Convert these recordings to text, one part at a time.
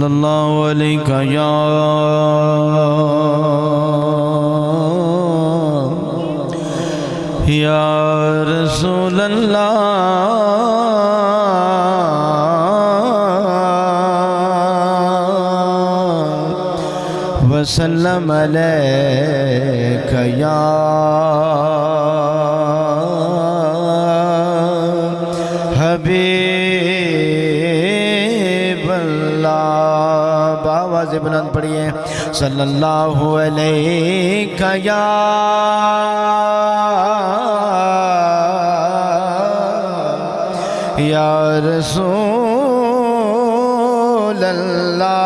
صلی اللہ علیہ یا رسول اللہ وسلم علیک یا حبیب اللہ بآواز بلند پڑھئے صلی اللہ علیہ یا رسول اللہ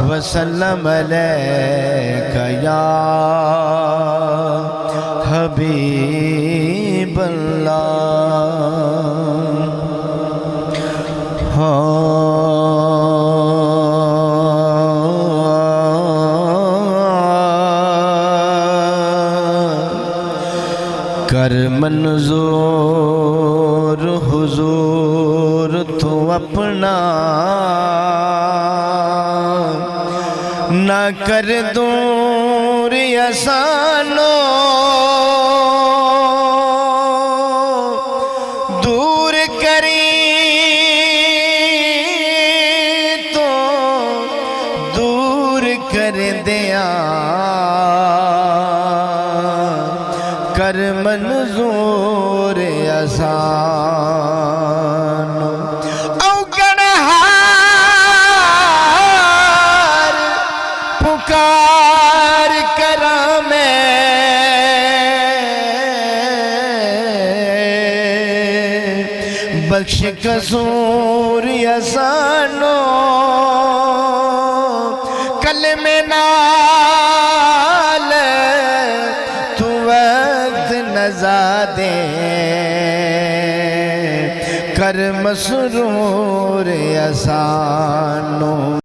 وسلم علیک یا حبیب اللہ کر منظور حضور تو اپنا نہ کر دور احسانو دور کری تو دور کر دیا کر منظور احسان او گنہار پکار کرم بخش قصور احسانو کلم نال تو وقت نزادے کر مسرور احسانو